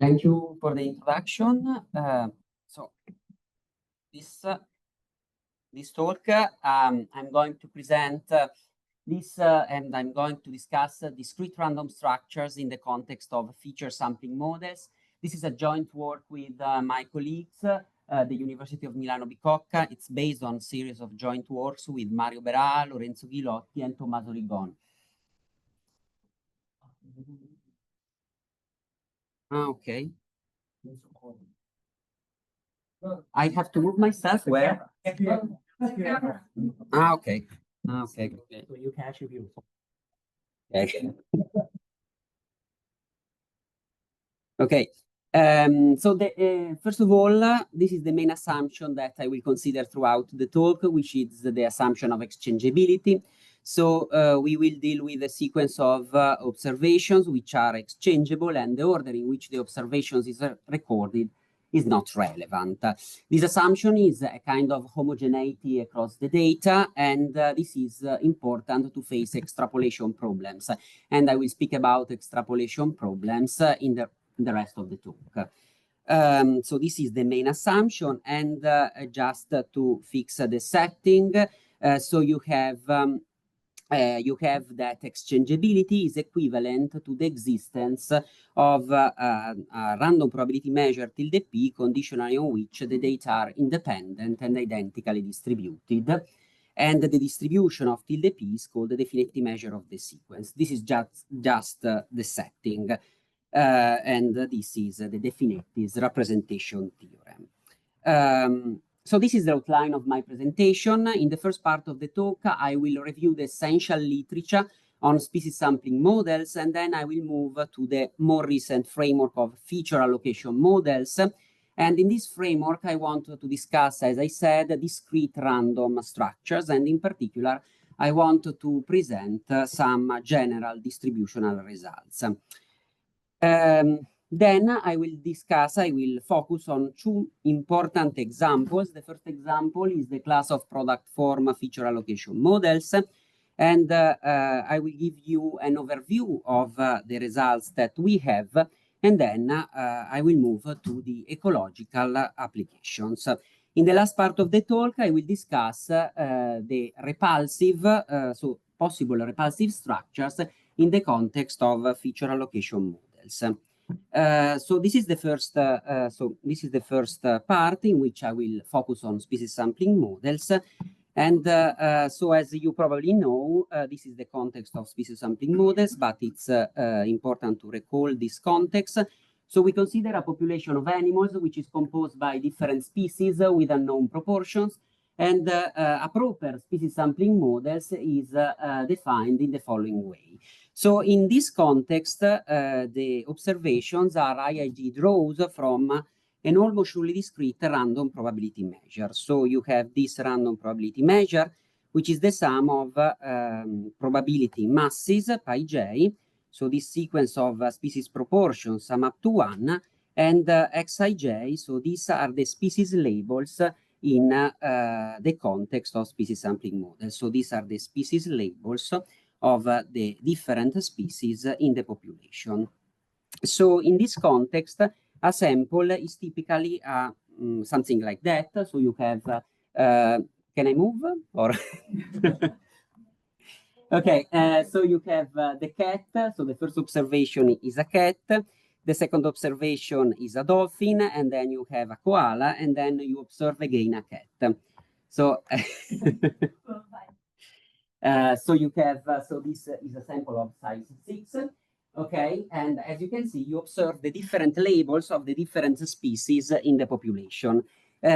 Thank you for the introduction. So this talk, I'm going to present and I'm going to discuss discrete random structures in the context of feature sampling models. This is a joint work with my colleagues, the University of Milano Bicocca. It's based on a series of joint works with Mario Berà, Lorenzo Ghilotti, and Tommaso Rigon. Okay. I have to move myself where? Okay. Okay. So you can attribute. Okay. Okay. So first of all, this is the main assumption that I will consider throughout the talk, which is the assumption of exchangeability. So we will deal with a sequence of observations which are exchangeable, and the order in which the observations is recorded is not relevant. This assumption is a kind of homogeneity across the data, and this is important to face extrapolation problems. And I will speak about extrapolation problems in the rest of the talk. So this is the main assumption, and just to fix the setting, so you have that exchangeability is equivalent to the existence of a random probability measure tilde p conditionally on which the data are independent and identically distributed. And the distribution of tilde p is called the definitive measure of the sequence. This is just the setting. And this is the definitives representation theorem. So this is the outline of my presentation. In the first part of the talk, I will review the essential literature on species sampling models, and then I will move to the more recent framework of feature allocation models. And in this framework, I want to discuss, as I said, discrete random structures, and in particular, I want to present some general distributional results. Then I will focus on two important examples. The first example is the class of product form feature allocation models. And I will give you an overview of the results that we have. And then I will move to the ecological applications. In the last part of the talk, I will discuss the repulsive, so possible repulsive structures in the context of feature allocation models. So this is the first part in which I will focus on species sampling models. And so as you probably know, this is the context of species sampling models, but it's important to recall this context. So we consider a population of animals which is composed by different species with unknown proportions. And a proper species sampling models is defined in the following way. So in this context, the observations are IIG draws from an almost surely discrete random probability measure. So you have this random probability measure, which is the sum of probability masses, pi j, so this sequence of species proportions sum up to 1, and xij, so these are the species labels in the context of species sampling models. So these are the species labels of the different species in the population. So in this context, a sample is typically something like that. So you have, can I move? Or okay, so you have the cat. So the first observation is a cat. The second observation is a dolphin, and then you have a koala, and then you observe again a cat. So so you have, so this is a sample of size 6, okay? And as you can see, you observe the different labels of the different species in the population. So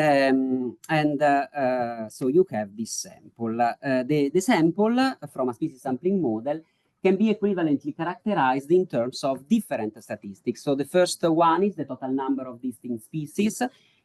you have this sample. The sample from a species sampling model can be equivalently characterized in terms of different statistics. So the first one is the total number of distinct species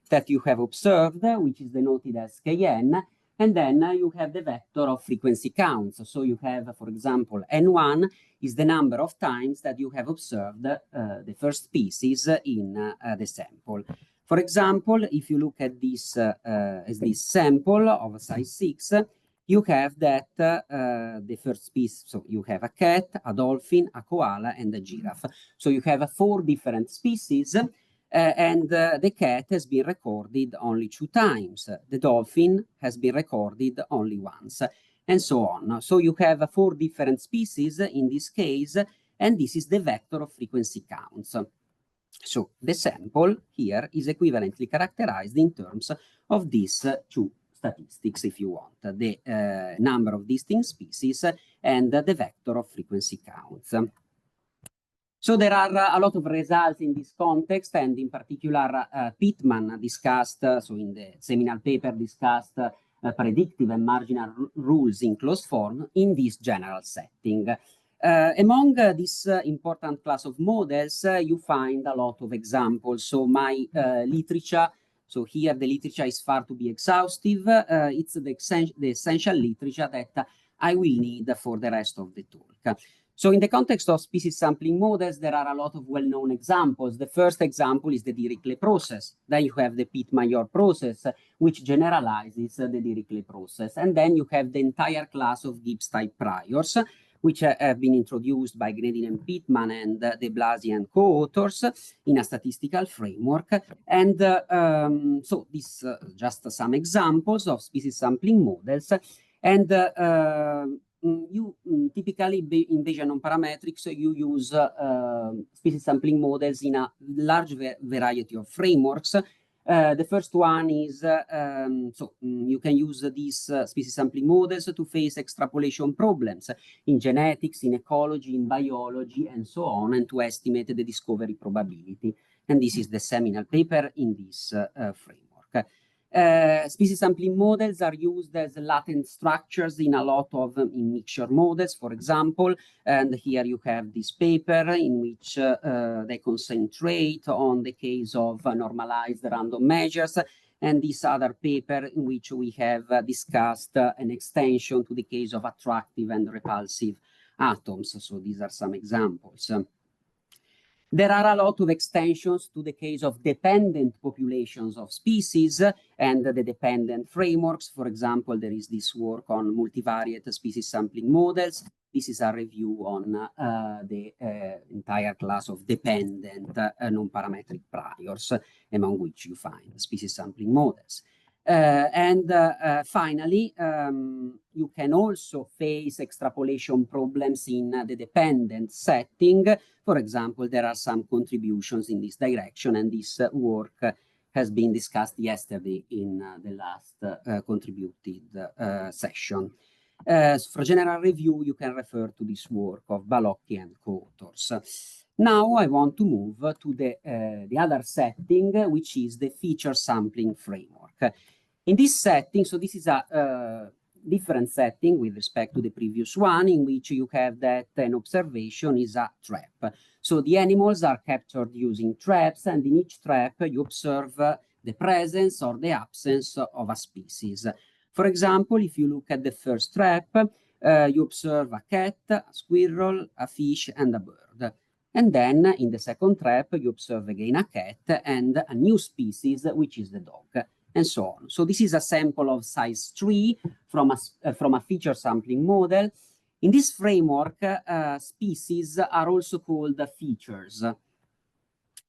that you have observed, which is denoted as Kn. And then you have the vector of frequency counts. So you have, for example, N1 is the number of times that you have observed the first species in the sample. For example, if you look at this as this sample of size 6, you have that the first species, so you have a cat, a dolphin, a koala, and a giraffe. So you have 4 different species, and the cat has been recorded only 2 times. The dolphin has been recorded only once, and so on. So you have 4 different species in this case, and this is the vector of frequency counts. So the sample here is equivalently characterized in terms of these 2 statistics, if you want, the number of distinct species and the vector of frequency counts. So there are a lot of results in this context, and in particular, Pittman discussed, so in the seminal paper discussed predictive and marginal rules in closed form in this general setting. Among this important class of models, you find a lot of examples. So my literature, so here the literature is far to be exhaustive. It's the essential literature that I will need for the rest of the talk. So in the context of species sampling models, there are a lot of well-known examples. The first example is the Dirichlet process. Then you have the Pitt-Mayor process, which generalizes the Dirichlet process. And then you have the entire class of Gibbs-type priors, which have been introduced by Gnedin and Pittman and de Blasi and co-authors in a statistical framework. And so these just some examples of species sampling models. And you typically in Bayesian nonparametrics, you use species sampling models in a large variety of frameworks. The first one is, you can use these species sampling models to face extrapolation problems in genetics, in ecology, in biology, and so on, and to estimate the discovery probability. And this is the seminal paper in this framework. Species sampling models are used as latent structures in a lot of in mixture models, for example. And here you have this paper in which they concentrate on the case of normalized random measures, and this other paper in which we have discussed an extension to the case of attractive and repulsive atoms. So these are some examples. There are a lot of extensions to the case of dependent populations of species and the dependent frameworks. For example, there is this work on multivariate species sampling models. This is a review on the entire class of dependent non-parametric priors, among which you find species sampling models. Finally, you can also face extrapolation problems in the dependent setting. For example, there are some contributions in this direction, and this work has been discussed yesterday in the last contributed session. For general review, you can refer to this work of Balocchi and co-authors. Now I want to move to the other setting, which is the feature sampling framework. In this setting, so this is a different setting with respect to the previous one, in which you have that an observation is a trap. So the animals are captured using traps, and in each trap you observe the presence or the absence of a species. For example, if you look at the first trap, you observe a cat, a squirrel, a fish, and a bird. And then in the second trap, you observe again a cat and a new species, which is the dog, and so on. So this is a sample of size 3 from a feature sampling model. In this framework, species are also called features.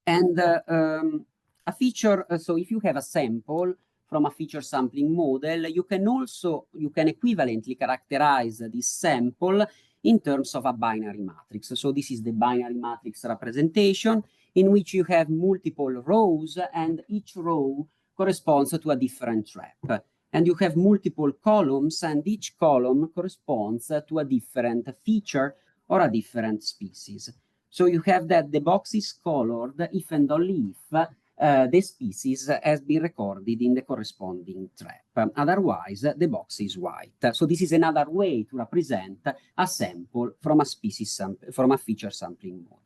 And a feature, so if you have a sample from a feature sampling model, you can equivalently characterize this sample in terms of a binary matrix. So this is the binary matrix representation, in which you have multiple rows, and each row corresponds to a different trap. And you have multiple columns, and each column corresponds to a different feature or a different species. So you have that the box is colored if and only if the species has been recorded in the corresponding trap. Otherwise, the box is white. So this is another way to represent a sample from a feature sampling model.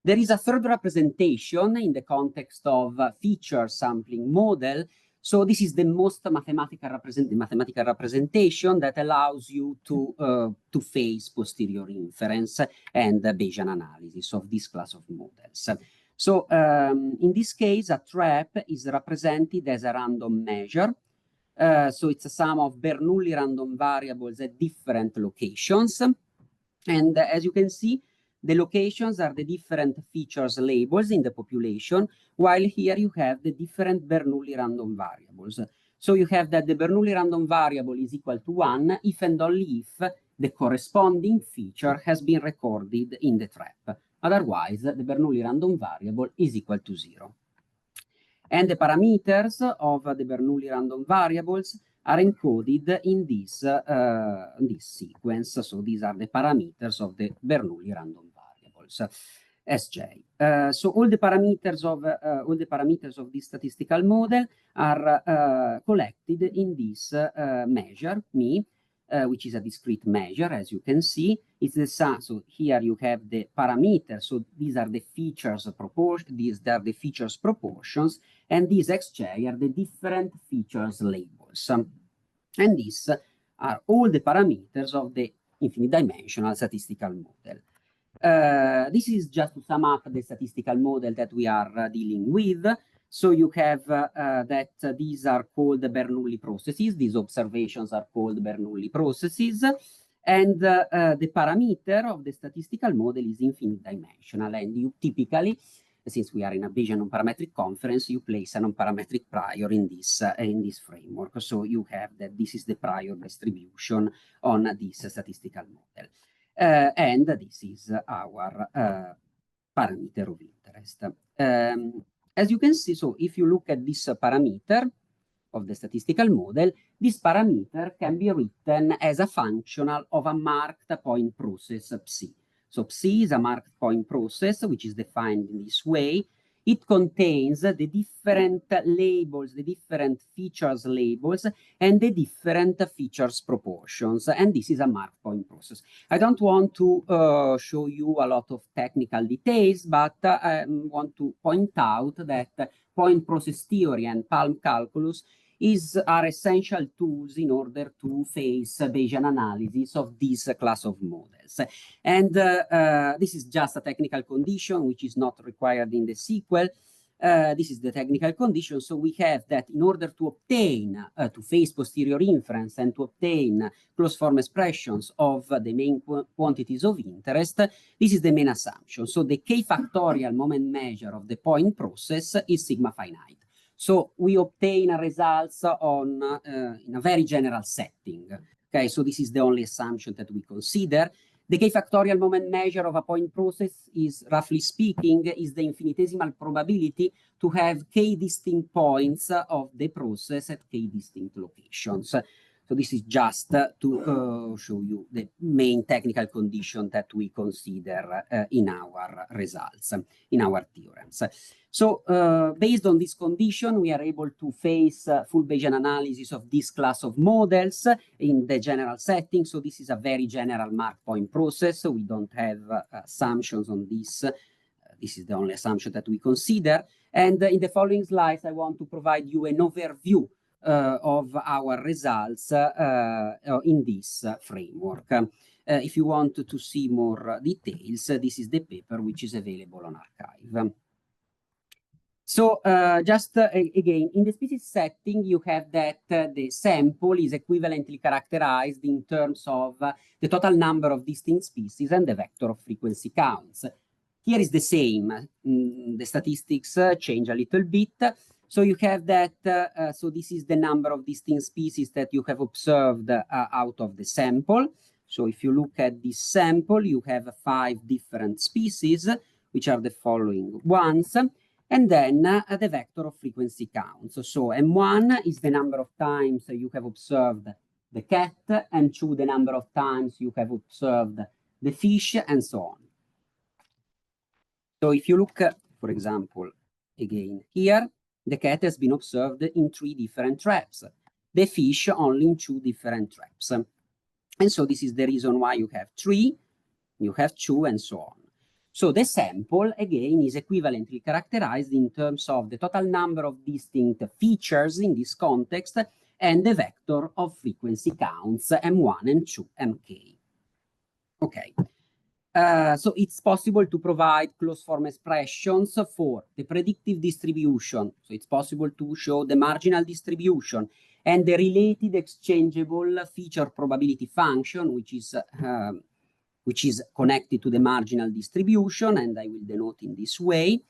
There is a third representation in the context of feature sampling model. So this is the most mathematical representation that allows you to face posterior inference and Bayesian analysis of this class of models. So in this case, a trap is represented as a random measure So it's a sum of Bernoulli random variables at different locations. And as you can see, the locations are the different features labels in the population, while here you have the different Bernoulli random variables. So you have that the Bernoulli random variable is equal to 1 if and only if the corresponding feature has been recorded in the trap. Otherwise, the Bernoulli random variable is equal to 0. And the parameters of the Bernoulli random variables are encoded in this sequence. So these are the parameters of the Bernoulli random variables, Sj. So all the parameters of this statistical model are collected in this measure, mi, which is a discrete measure, as you can see. It's the sum. So here you have the parameters. So these are the features proportion. These are the features proportions, and these xj are the different features labels. And these are all the parameters of the infinite dimensional statistical model. This is just to sum up the statistical model that we are dealing with. So you have that these are called Bernoulli processes. These observations are called Bernoulli processes. And the parameter of the statistical model is infinite dimensional. And you typically, since we are in a Bayesian nonparametric conference, you place a nonparametric prior in this framework. So you have that this is the prior distribution on this statistical model. And this is our parameter of interest. As you can see, so if you look at this parameter of the statistical model, this parameter can be written as a functional of a marked point process psi. So psi is a marked point process, which is defined in this way. It contains the different labels, the different features labels, and the different features proportions. And this is a marked point process. I don't want to show you a lot of technical details, but I want to point out that point process theory and Palm calculus are essential tools in order to face Bayesian analysis of this class of models. And this is just a technical condition which is not required in the sequel. This is the technical condition. So we have that in order to obtain, to face posterior inference and to obtain closed form expressions of the main quantities of interest, this is the main assumption. So the k factorial moment measure of the point process is sigma finite. So we obtain results on in a very general setting. Okay, so this is the only assumption that we consider. The k factorial moment measure of a point process is, roughly speaking, is the infinitesimal probability to have k distinct points of the process at k distinct locations. So this is just to show you the main technical condition that we consider in our results, in our theorems. So based on this condition, we are able to face full Bayesian analysis of this class of models in the general setting. So this is a very general marked point process. So we don't have assumptions on this. This is the only assumption that we consider. And in the following slides, I want to provide you an overview of our results in this framework. If you want to see more details, this is the paper which is available on arXiv. So just again, in the species setting, you have that the sample is equivalently characterized in terms of the total number of distinct species and the vector of frequency counts. Here is the same. The statistics change a little bit. So you have that, so this is the number of distinct species that you have observed out of the sample. So if you look at this sample, you have 5 different species, which are the following ones. And then the vector of frequency counts. So M1 is the number of times you have observed the cat, M2 the number of times you have observed the fish, and so on. So if you look, for example, again here, the cat has been observed in 3 different traps, the fish only in 2 different traps. And so this is the reason why you have 3, you have 2, and so on. So the sample, again, is equivalently characterized in terms of the total number of distinct features in this context and the vector of frequency counts, M1 and 2, MK. Okay. So it's possible to provide closed form expressions for the predictive distribution. So it's possible to show the marginal distribution and the related exchangeable feature probability function, which is connected to the marginal distribution, and I will denote in this way.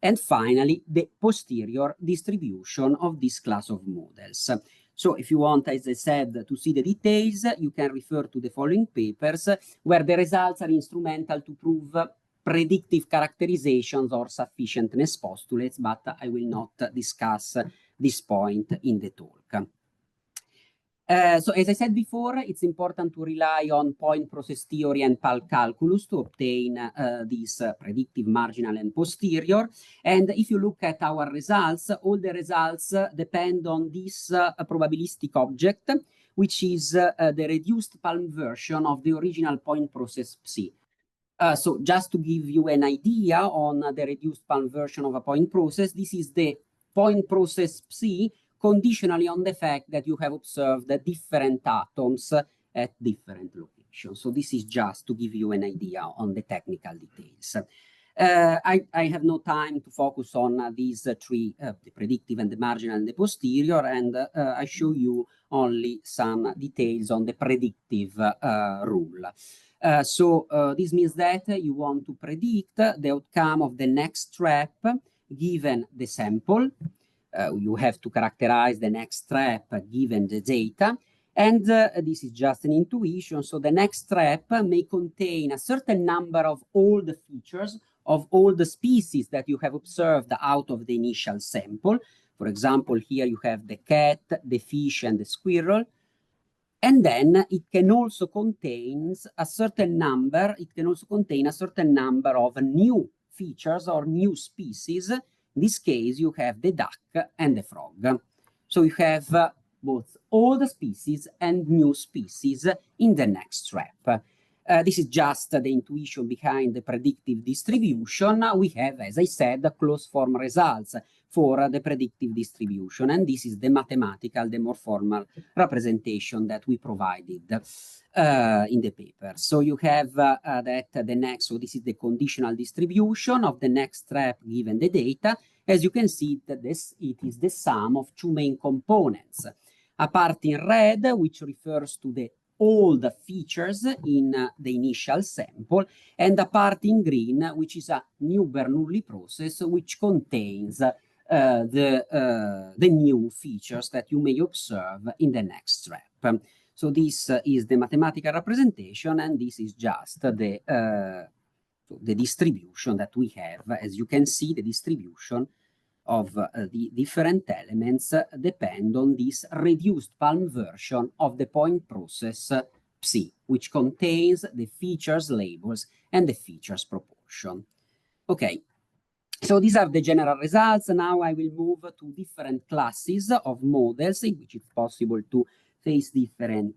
And finally, the posterior distribution of this class of models. So if you want, as I said, to see the details, you can refer to the following papers where the results are instrumental to prove predictive characterizations or sufficientness postulates, but I will not discuss this point in the talk. So as I said before, it's important to rely on point process theory and pulp calculus to obtain these predictive marginal and posterior. And if you look at our results, all the results depend on this probabilistic object, which is the reduced palm version of the original point process psi. So just to give you an idea on the reduced palm version of a point process, this is the point process psi conditionally on the fact that you have observed the different atoms at different locations. So this is just to give you an idea on the technical details. I have no time to focus on these three, the predictive and the marginal and the posterior, and I show you only some details on the predictive rule. So this means that you want to predict the outcome of the next step given the sample. You have to characterize the next step given the data. And this is just an intuition. So the next step may contain a certain number of all the features of all the species that you have observed out of the initial sample. For example, here you have the cat, the fish, and the squirrel. And then it can also contain a certain number, of new features or new species. In this case, you have the duck and the frog. So you have both old species and new species in the next step. This is just the intuition behind the predictive distribution. We have, as I said, closed form results for the predictive distribution, and this is the mathematical, the more formal representation that we provided in the paper. So you have that the next, so this is the conditional distribution of the next step given the data. As you can see, that it is the sum of two main components. A part in red, which refers to the old features in the initial sample, and a part in green, which is a new Bernoulli process, which contains the new features that you may observe in the next step. So this is the mathematical representation, and this is just the distribution that we have. As you can see, the distribution of the different elements depend on this reduced palm version of the point process psi, which contains the features labels and the features proportion. Okay, so these are the general results. Now I will move to different classes of models in which it's possible to face different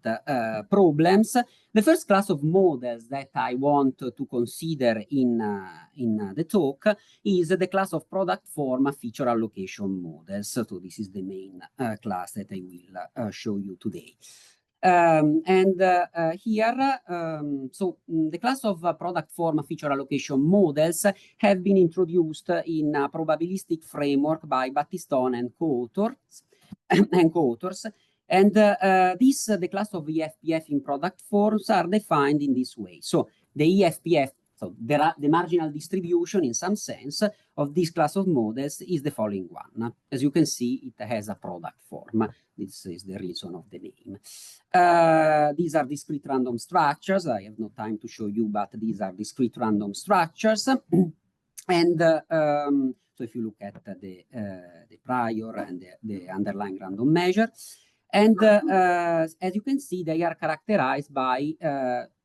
problems. The first class of models that I want to consider in the talk is the class of product form feature allocation models. So this is the main class that I will show you today. So the class of product form feature allocation models have been introduced in a probabilistic framework by Battistone and co-authors. And the class of EFPF in product forms are defined in this way. So the EFPF, so the marginal distribution in some sense of this class of models is the following one. As you can see, it has a product form. This is the reason of the name. These are discrete random structures. I have no time to show you, but these are discrete random structures. And so if you look at the prior and the underlying random measure, and as you can see, they are characterized by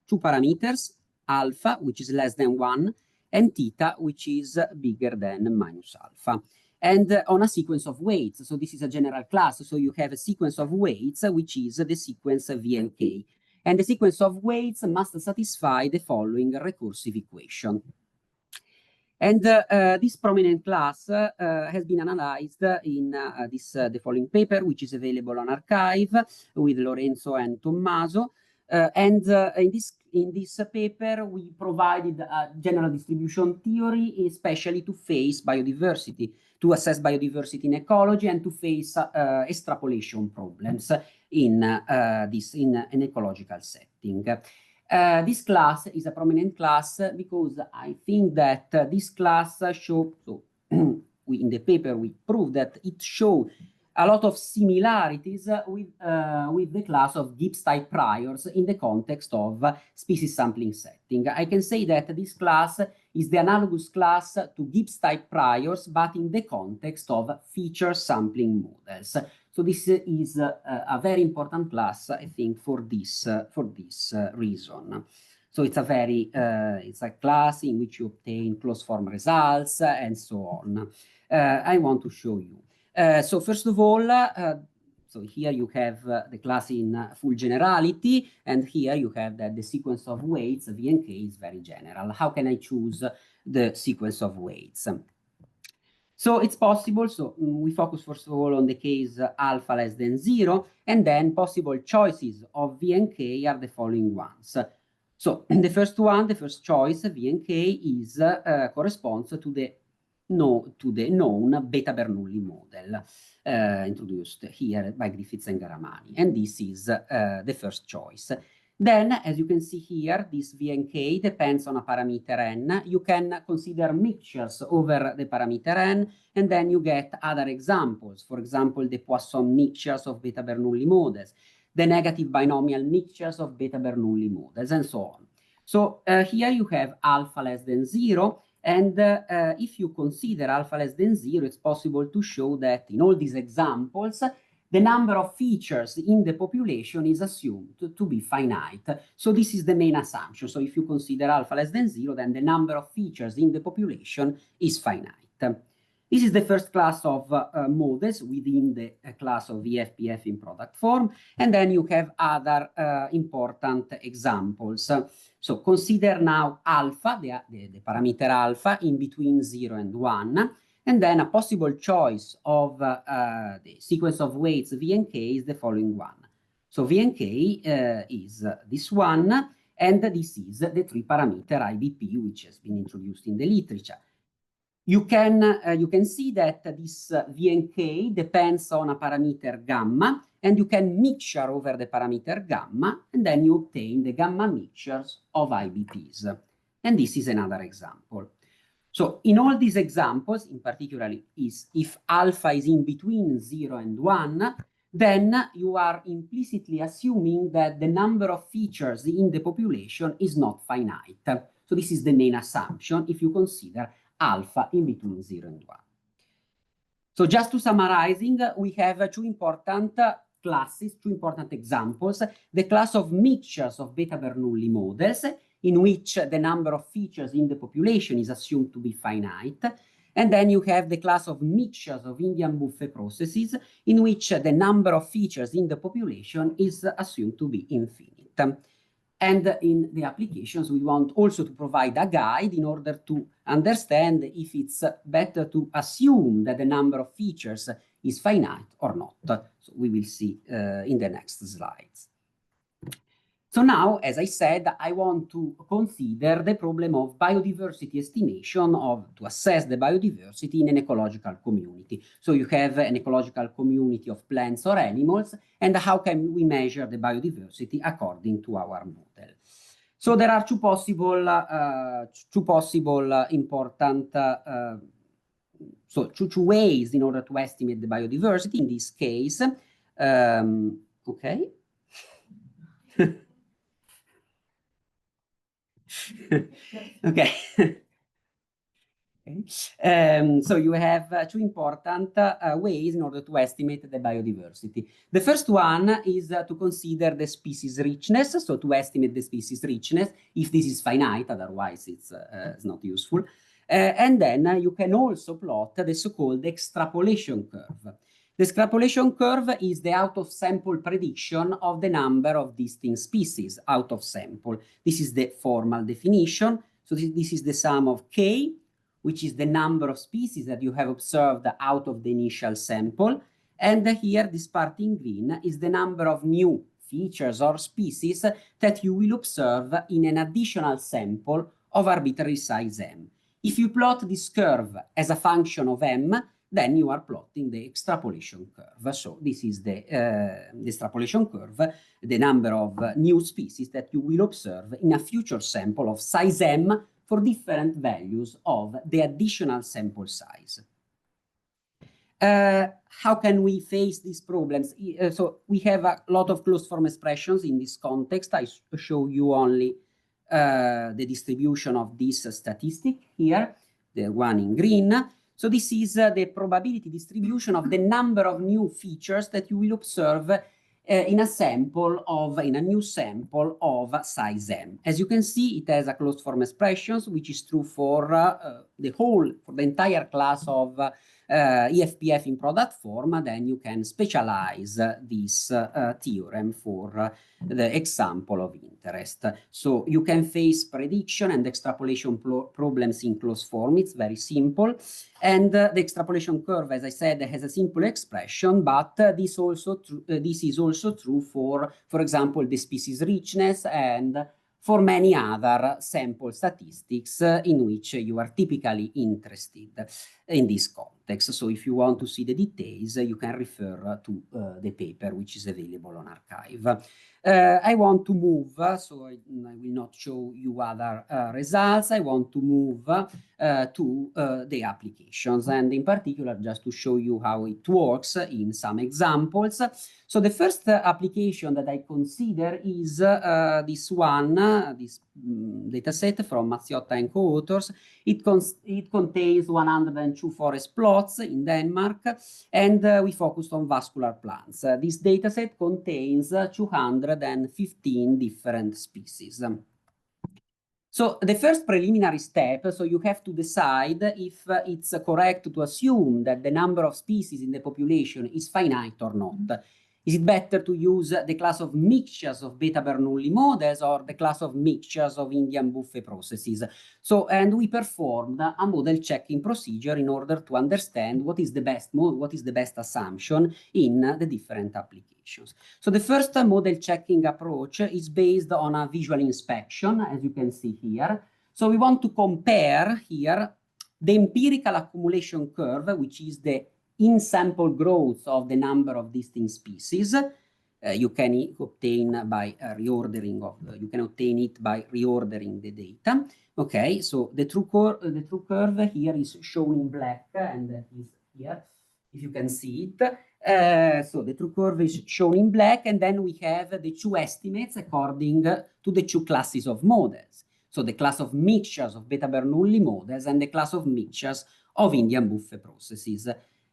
two parameters, alpha, which is less than 1, and theta, which is bigger than minus alpha. And on a sequence of weights. So this is a general class. So you have a sequence of weights, which is the sequence V and K. And the sequence of weights must satisfy the following recursive equation. And this prominent class has been analyzed in the following paper, which is available on arXiv with Lorenzo and Tommaso. In this paper, we provided a general distribution theory, especially to face biodiversity, to assess biodiversity in ecology and to face extrapolation problems in an ecological setting. This class is a prominent class because I think that this class shows, so in the paper we prove that it shows a lot of similarities with the class of Gibbs type priors in the context of species sampling setting. I can say that this class is the analogous class to Gibbs type priors, but in the context of feature sampling models. So this is a very important class, I think, for this reason. So it's a class in which you obtain closed form results and so on. I want to show you. So first of all, so here you have the class in full generality, and here you have that the sequence of weights, V and K, is very general. How can I choose the sequence of weights? So it's possible, so we focus first of all on the case alpha less than 0, and then possible choices of V and K are the following ones. So the first one, the first choice, V and K, is corresponds to the known beta Bernoulli model introduced here by Griffiths and Garamani, and this is the first choice. Then, as you can see here, this V and K depends on a parameter n. You can consider mixtures over the parameter n, and then you get other examples. For example, the Poisson mixtures of beta Bernoulli models, the negative binomial mixtures of beta Bernoulli models, and so on. So here you have alpha less than 0, and if you consider alpha less than 0, it's possible to show that in all these examples, the number of features in the population is assumed to be finite. So this is the main assumption. So if you consider alpha less than 0, then the number of features in the population is finite. This is the first class of models within the class of VFPF in product form. And then you have other important examples. So consider now alpha, the parameter alpha, in between 0 and 1. And then a possible choice of the sequence of weights V and K is the following one. So V and K is this one, and this is the 3-parameter IBP, which has been introduced in the literature. You can see that this V and K depends on a parameter gamma, and you can mixture over the parameter gamma, and then you obtain the gamma mixtures of IBPs. And this is another example. So in all these examples, in particular, if alpha is in between 0 and 1, then you are implicitly assuming that the number of features in the population is not finite. So this is the main assumption if you consider alpha in between 0 and 1. So just to summarizing, we have two important classes, two important examples. The class of mixtures of beta Bernoulli models, in which the number of features in the population is assumed to be finite. And then you have the class of mixtures of Indian buffet processes, in which the number of features in the population is assumed to be infinite. And in the applications, we want also to provide a guide in order to understand if it's better to assume that the number of features is finite or not. So we will see in the next slides. So now, as I said, I want to consider the problem of biodiversity estimation to assess the biodiversity in an ecological community. So you have an ecological community of plants or animals, and how can we measure the biodiversity according to our model? So there are two possible important two ways in order to estimate the biodiversity in this case. Okay. Okay. So you have two important ways in order to estimate the biodiversity. The first one is to consider the species richness, so to estimate the species richness, if this is finite, otherwise it's not useful. And then you can also plot the so-called extrapolation curve. The extrapolation curve is the out-of-sample prediction of the number of distinct species out of sample. This is the formal definition. So this is the sum of K, which is the number of species that you have observed out of the initial sample. And here, this part in green is the number of new features or species that you will observe in an additional sample of arbitrary size m. If you plot this curve as a function of m, then you are plotting the extrapolation curve. So this is the extrapolation curve, the number of new species that you will observe in a future sample of size m for different values of the additional sample size. How can we face these problems? So we have a lot of closed form expressions in this context. I show you only the distribution of this statistic here, the one in green. So this is the probability distribution of the number of new features that you will observe in a new sample of size m. As you can see, it has a closed form expressions, which is true for the entire class of EFPF in product form. Then you can specialize this theorem for the example of interest. So you can face prediction and extrapolation problems in closed form. It's very simple. And the extrapolation curve, as I said, has a simple expression, but this is also true for example, the species richness and for many other sample statistics in which you are typically interested in this context. So if you want to see the details, you can refer to the paper which is available on arXiv. I want to move, so I will not show you other results. I want to move to the applications, and in particular, just to show you how it works in some examples. So the first application that I consider is this one, this dataset from Maziotta and co-authors. It contains 102 forest plots in Denmark, and we focused on vascular plants. This dataset contains 215 different species. So the first preliminary step, so you have to decide if it's correct to assume that the number of species in the population is finite or not. Is it better to use the class of mixtures of beta Bernoulli models or the class of mixtures of Indian buffet processes? So, and we performed a model checking procedure in order to understand what is the best assumption in the different applications. So the first model checking approach is based on a visual inspection, as you can see here. So we want to compare here the empirical accumulation curve, which is the in-sample growth of the number of distinct species. You can obtain by reordering you can obtain it by reordering the data. Okay, so the true curve here is shown in black, and is here, if you can see it. So the true curve is shown in black, and then we have the two estimates according to the two classes of models. So the class of mixtures of beta Bernoulli models and the class of mixtures of Indian buffet processes.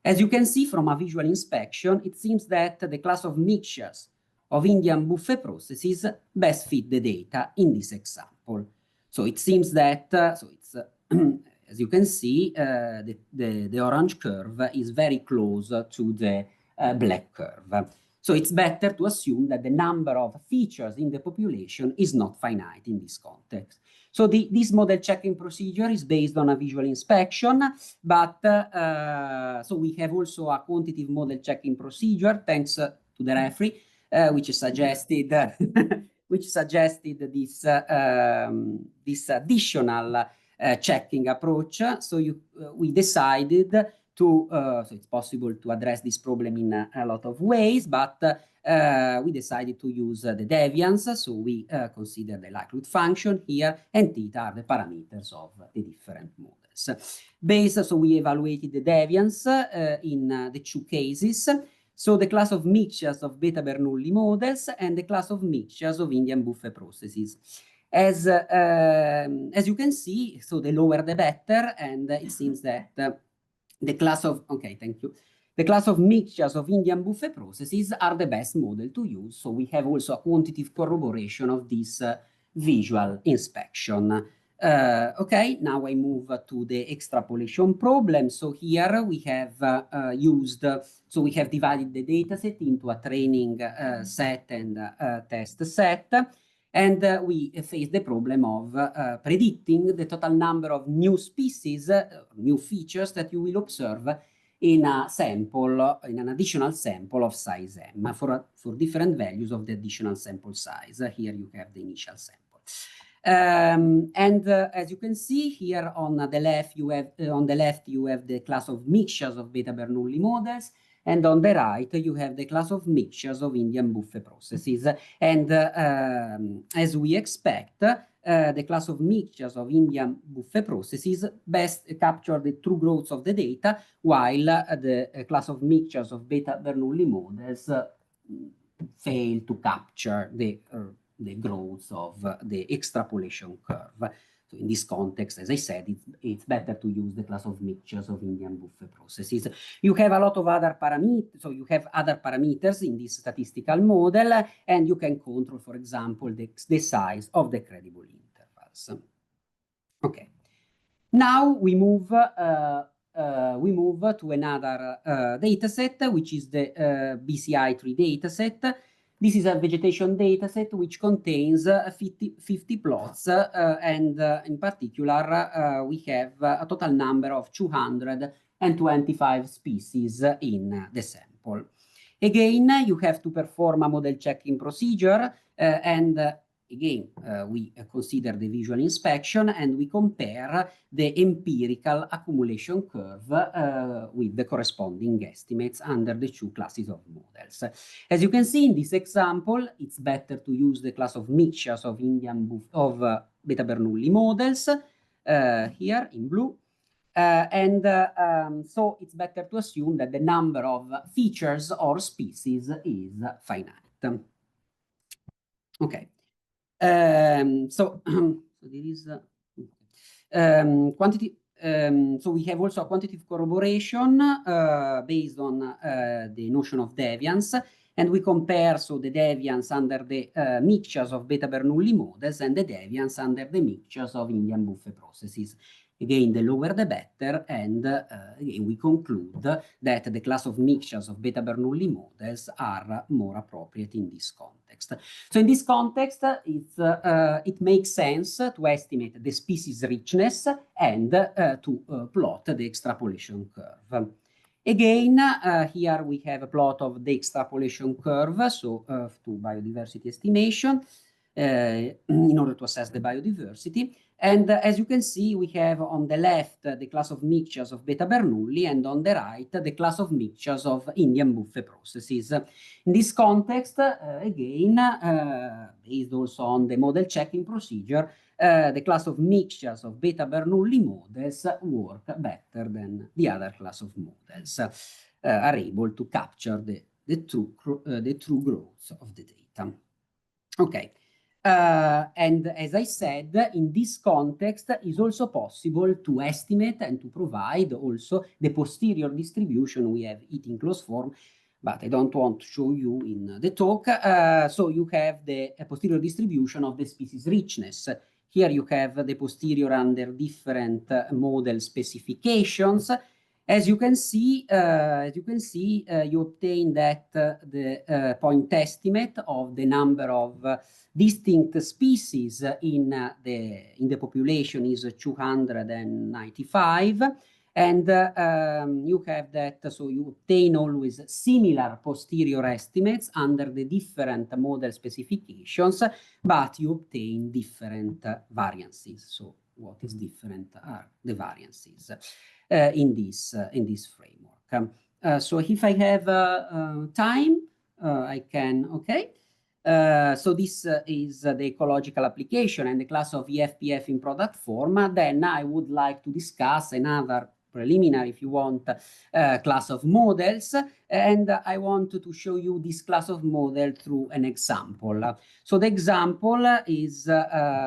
As you can see from a visual inspection, it seems that the class of mixtures of Indian buffet processes best fit the data in this example. So it seems that, as you can see, the orange curve is very close to the black curve. So it's better to assume that the number of features in the population is not finite in this context. So this model checking procedure is based on a visual inspection, but so we have also a quantitative model checking procedure, thanks to the referee, which suggested this additional checking approach. So we decided to, so it's possible to address this problem in a lot of ways, but we decided to use the deviance. So we consider the likelihood function here, and theta are the parameters of the different models. So we evaluated the deviance in the two cases. So the class of mixtures of beta Bernoulli models and the class of mixtures of Indian buffet processes. As you can see, so the lower the better, and it seems that the class of, okay, thank you. The class of mixtures of Indian buffet processes are the best model to use. So we have also a quantitative corroboration of this visual inspection. Okay, now I move to the extrapolation problem. So here we have so we have divided the data set into a training set and a test set. And we face the problem of predicting the total number of new species, new features that you will observe in a sample, in an additional sample of size m for different values of the additional sample size. Here you have the initial sample. As you can see here on the left, you have the class of mixtures of beta Bernoulli models, and on the right you have the class of mixtures of Indian buffer processes. And as we expect, the class of mixtures of Indian buffer processes best capture the true growths of the data, while the class of mixtures of beta Bernoulli models fail to capture the growth of the extrapolation curve. So in this context, as I said, it's better to use the class of mixtures of Indian buffer processes. You have a lot of other parameters, so you have other parameters in this statistical model, and you can control, for example, the size of the credible intervals. Okay. Now we move to another dataset, which is the BCI3 dataset. This is a vegetation dataset which contains 50 plots, and in particular, we have a total number of 225 species in the sample. Again, you have to perform a model checking procedure, and again, we consider the visual inspection and we compare the empirical accumulation curve with the corresponding estimates under the two classes of models. As you can see in this example, it's better to use the class of mixtures of beta Bernoulli models here in blue. So it's better to assume that the number of features or species is finite. Okay. So there is quantity. So we have also a quantitative corroboration based on the notion of deviance, and we compare the deviance under the mixtures of beta Bernoulli models and the deviance under the mixtures of Indian buffer processes. Again, the lower the better, and again, we conclude that the class of mixtures of beta Bernoulli models are more appropriate in this context. So in this context, it makes sense to estimate the species richness and to plot the extrapolation curve. Again, here we have a plot of the extrapolation curve, so to biodiversity estimation, in order to assess the biodiversity. And as you can see, we have on the left the class of mixtures of beta Bernoulli, and on the right the class of mixtures of Indian buffer processes. In this context, again, based also on the model checking procedure, the class of mixtures of beta Bernoulli models work better than the other class of models, are able to capture the true growth of the data. Okay. And as I said, in this context, it's also possible to estimate and to provide also the posterior distribution. We have it in closed form, but I don't want to show you in the talk. So you have the posterior distribution of the species richness. Here you have the posterior under different model specifications. As you can see, you obtain that the point estimate of the number of distinct species in the population is 295, and you have that, so you obtain always similar posterior estimates under the different model specifications, but you obtain different variances. So what is different are the variances in this framework. So if I have time, I can, okay. So this is the ecological application and the class of EFPF in product form. Then I would like to discuss another preliminary, if you want, class of models, and I want to show you this class of model through an example. So the example is,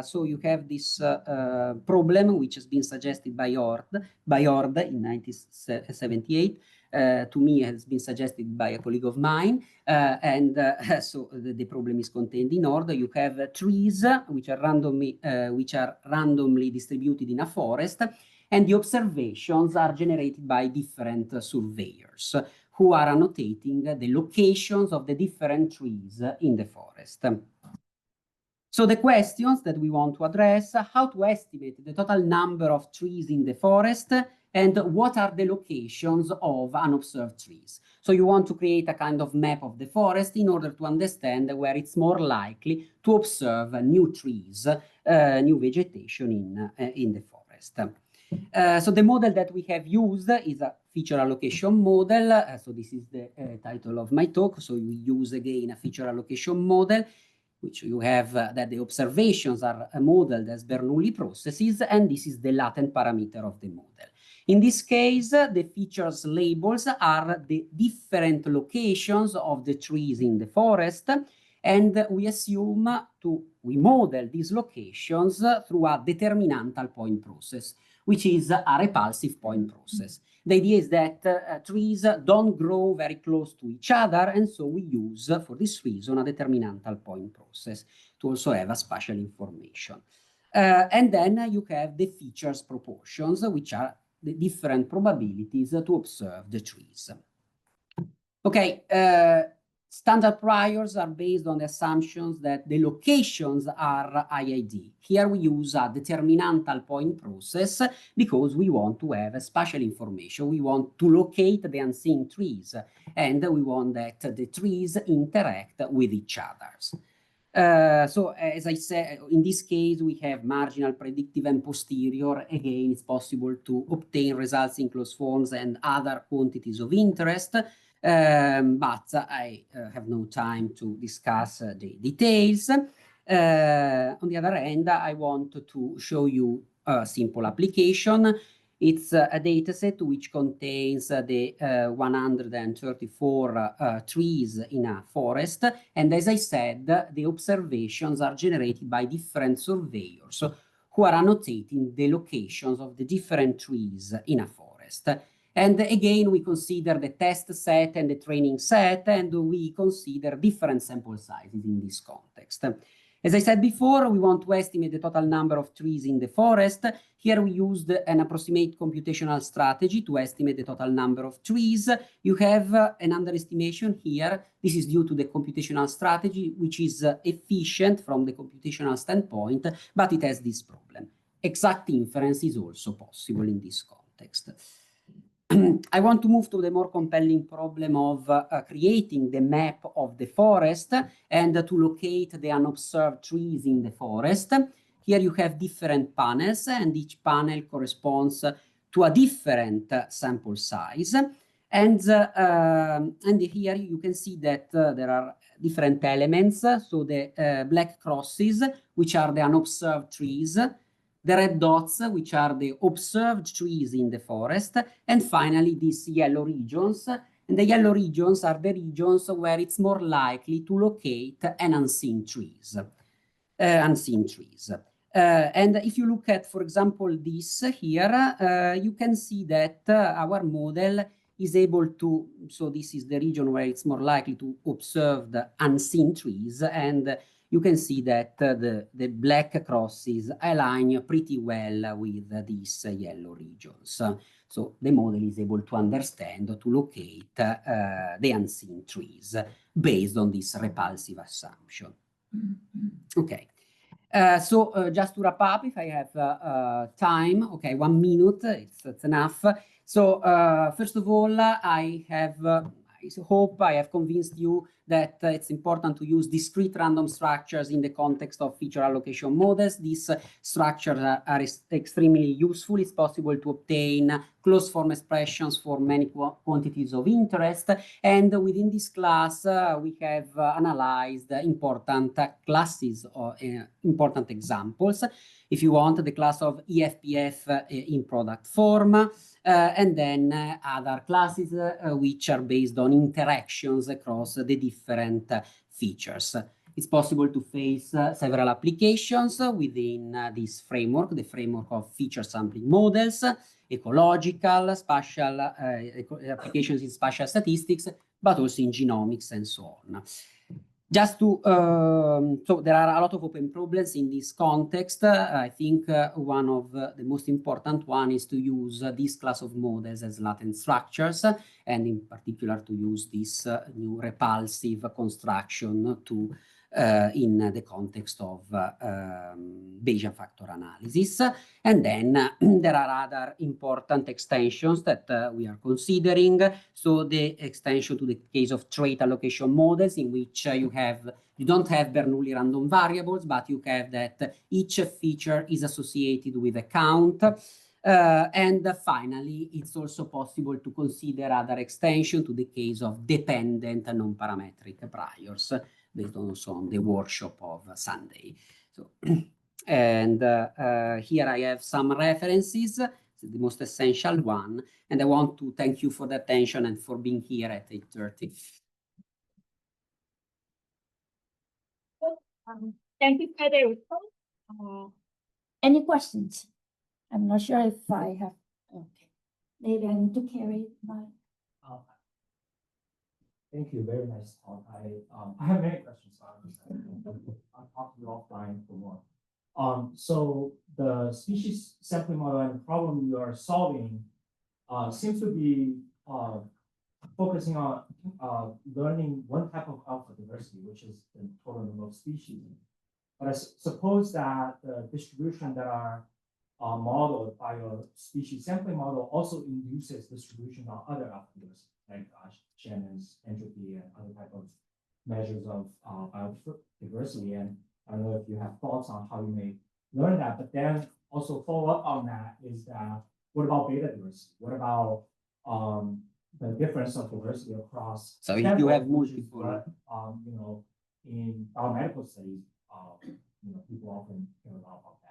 so you have this problem which has been suggested by Ord in 1978. To me, has been suggested by a colleague of mine, and so the problem is contained in order. You have trees which are randomly distributed in a forest, and the observations are generated by different surveyors who are annotating the locations of the different trees in the forest. So the questions that we want to address: how to estimate the total number of trees in the forest, and what are the locations of unobserved trees. So you want to create a kind of map of the forest in order to understand where it's more likely to observe new trees, new vegetation in the forest. So the model that we have used is a feature allocation model. So this is the title of my talk. So we use again a feature allocation model, which you have that the observations are modeled as Bernoulli processes, and this is the latent parameter of the model. In this case, the features labels are the different locations of the trees in the forest, and we assume we model these locations through a determinantal point process, which is a repulsive point process. The idea is that trees don't grow very close to each other, and so we use, for this reason, a determinantal point process to also have a spatial information. And then you have the features proportions, which are the different probabilities to observe the trees. Okay, standard priors are based on the assumptions that the locations are IID. Here we use a determinantal point process because we want to have a spatial information. We want to locate the unseen trees, and we want that the trees interact with each other. So as I said, in this case, we have marginal, predictive, and posterior. Again, it's possible to obtain results in closed forms and other quantities of interest. But I have no time to discuss the details. On the other hand, I want to show you a simple application. It's a dataset which contains the 134 trees in a forest. And as I said, the observations are generated by different surveyors who are annotating the locations of the different trees in a forest. And again, we consider the test set and the training set, and we consider different sample sizes in this context. As I said before, we want to estimate the total number of trees in the forest. Here we used an approximate computational strategy to estimate the total number of trees. You have an underestimation here. This is due to the computational strategy, which is efficient from the computational standpoint, but it has this problem. Exact inference is also possible in this context. I want to move to the more compelling problem of creating the map of the forest and to locate the unobserved trees in the forest. Here you have different panels, and each panel corresponds to a different sample size. And here you can see that there are different elements. So the black crosses, which are the unobserved trees, the red dots, which are the observed trees in the forest, and finally these yellow regions. And the yellow regions are the regions where it's more likely to locate an unseen trees. And if you look at, for example, this here, you can see that our model is able to, so this is the region where it's more likely to observe the unseen trees, and you can see that the black crosses align pretty well with these yellow regions. So the model is able to understand, to locate the unseen trees based on this repulsive assumption. Okay. So just to wrap up, if I have time, okay, 1 minute, it's enough. So first of all, I hope I have convinced you that it's important to use discrete random structures in the context of feature allocation models. These structures are extremely useful. It's possible to obtain closed form expressions for many quantities of interest. And within this class, we have analyzed important classes or important examples. If you want, the class of EFPF in product form, and then other classes which are based on interactions across the different features. It's possible to face several applications within this framework, the framework of feature sampling models, ecological, spatial applications in spatial statistics, but also in genomics and so on. Just to, so there are a lot of open problems in this context. I think one of the most important one is to use this class of models as latent structures, and in particular to use this new repulsive construction to in the context of Bayesian factor analysis. And then there are other important extensions that we are considering. So the extension to the case of trait allocation models, in which you don't have Bernoulli random variables, but you have that each feature is associated with a count. And finally, it's also possible to consider other extension to the case of dependent non-parametric priors, based also on the workshop of Sunday. So, and here I have some references, the most essential one, and I want to thank you for the attention and for being here at 8:30. Thank you, Federico. Any questions? I'm not sure if I have. Okay, maybe I need to carry my. Thank you. Very nice talk. I have many questions. I'll talk to you offline for more. So the species sampling model and the problem you are solving seems to be focusing on learning one type of alpha diversity, which is the total number of species. But I suppose that the distribution that are modeled by your species sampling model also induces distribution on other alpha diversity, like Shannon's entropy and other type of measures of biodiversity. And I don't know if you have thoughts on how you may learn that, but then also follow up on that is that, what about beta diversity? What about the difference of diversity across? So if you have multiple, you know, in biomedical studies, you know, people often hear a lot about that.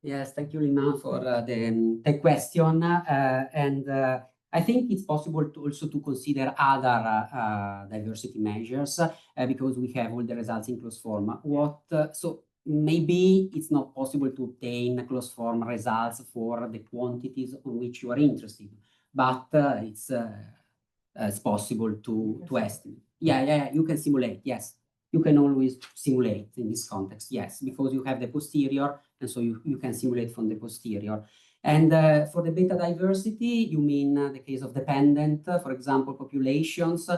Yes, thank you, Lina, for the question. I think it's possible to also to consider other diversity measures because we have all the results in closed form. So maybe it's not possible to obtain closed form results for the quantities on which you are interested, but it's possible to estimate. Yeah, you can simulate. Yes, you can always simulate in this context. Yes, because you have the posterior, and so you can simulate from the posterior. And for the beta diversity, you mean the case of dependent, for example, populations.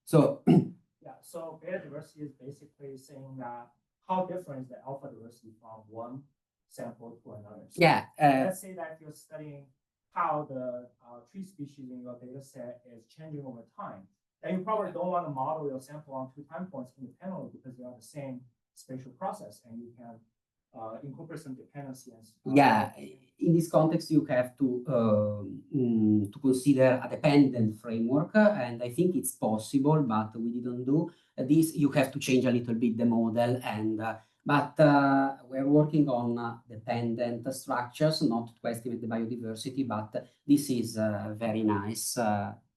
So yeah, so beta diversity is basically saying that how different is the alpha diversity from one sample to another. So yeah, let's say that you're studying how the tree species in your data set is changing over time. Then you probably don't want to model your sample on 2 time points independently because they are the same spatial process, and you can incorporate some dependency. Yeah, in this context, you have to consider a dependent framework, and I think it's possible, but we didn't do this. You have to change a little bit the model, and but we're working on dependent structures, not to estimate the biodiversity, but this is a very nice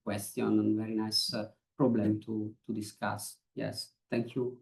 question and very nice problem to discuss. Yes, thank you.